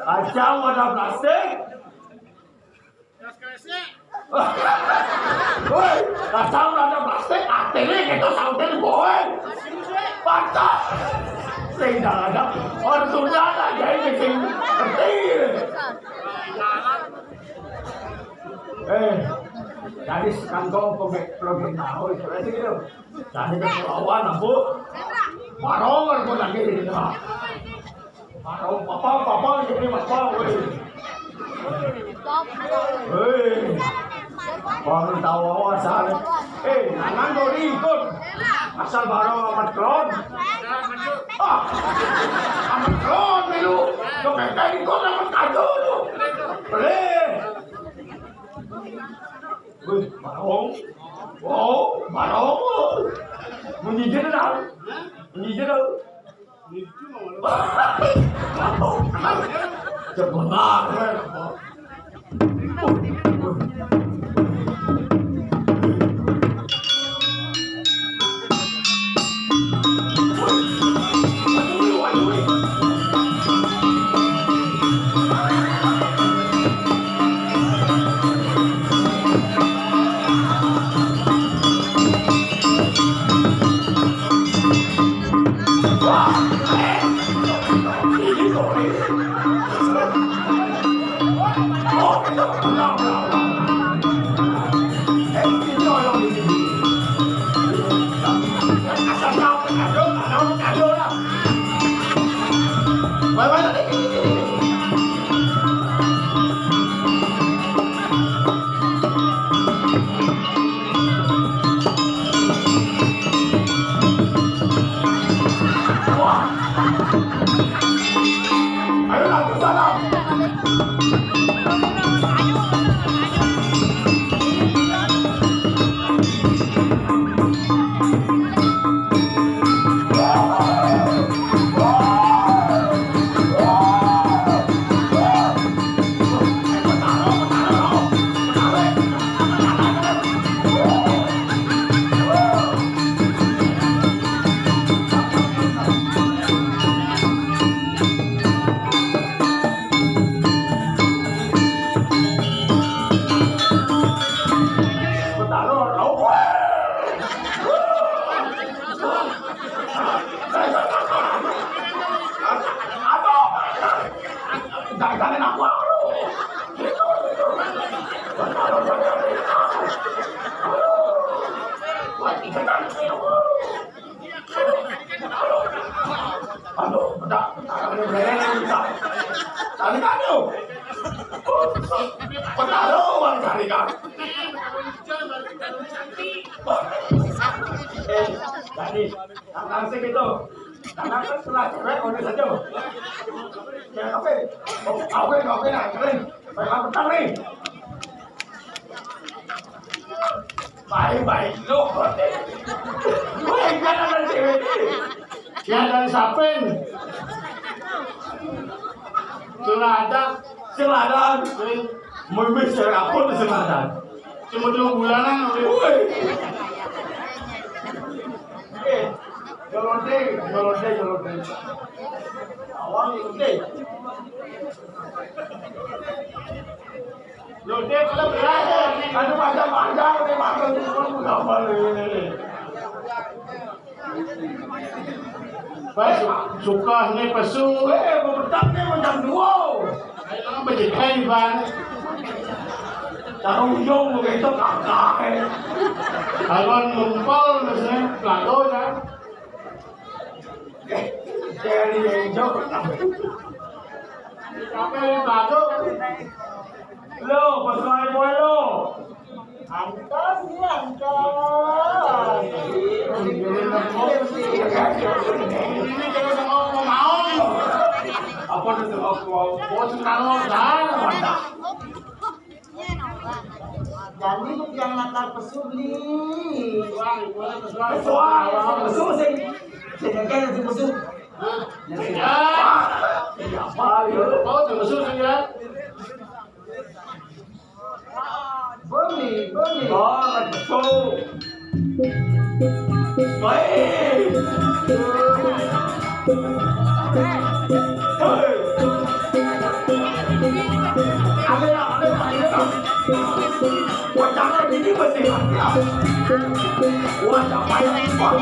Kacang ada plastik. Woi, kacang ada plastik. Artinya kita sautin boy. Pantas. Tidak ada. Orangnya ada jadi sing kecil. Dari kantong pemilik tahu itu gitu. Dari Kerauhan aku. Barongan pun lagi di sana. Barong papa jadi papa. Baru tahu asal. Jangan kau ikut. Asal barong amat klon. Amat klon dulu. Kau kayak ikut amat kado. Boleh. Barong. Oh, barong. Menyijir dah. Menyijir dah. Cepat. Jadi, langsung itu, karena kan setelah cewek, oleh saja. Ya, oke, nah, kering, baiklah petang nih. Baik, lo. Baik, jangan ada cewek ini. Jangan sapin. Seladan, memimpin serapun seladan. Cuma 2 bulanan, Jolonde. Awang jolonde. Jolonde kalau berada, kan panjang-panjang nih makan semua gambar ini. Pas suka nih pesu. Bebertapnya macam dua. Ayo berjihad bang. Taruh ujung begitu kakak. Kalau ngumpul misalnya pelado kan. Jadi hijau. Apa yang pelado? Lo, pasal boy lo. Ngantos nih ngantos. Ini jangan ngomong mau. Apa itu aku? Bos kalau dah mana? Jadi tuh yang nakal pesu nih. Wah, besul sih. Sedangkan nanti pesu. Ya. Apa itu? Kau terus saja. Beli. Oh, betul. Baik. Jangan ini bersih hati. Wah, sampai lupa.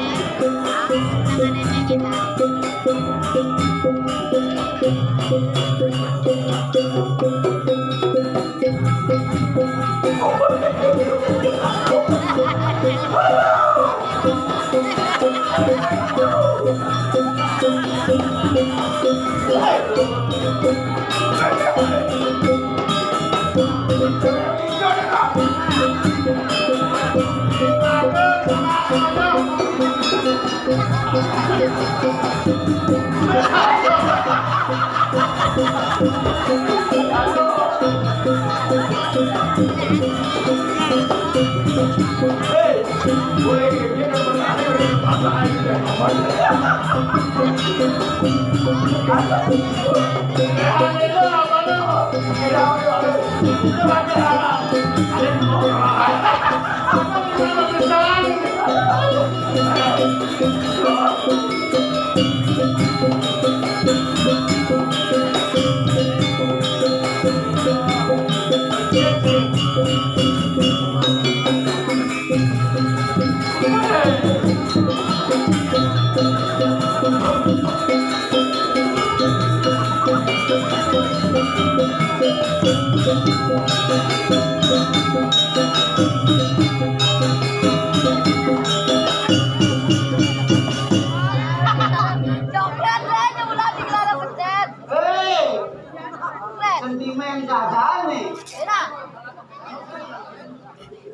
Sentimen keadaan nih.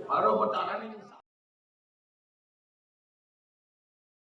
Baru bertahan ini.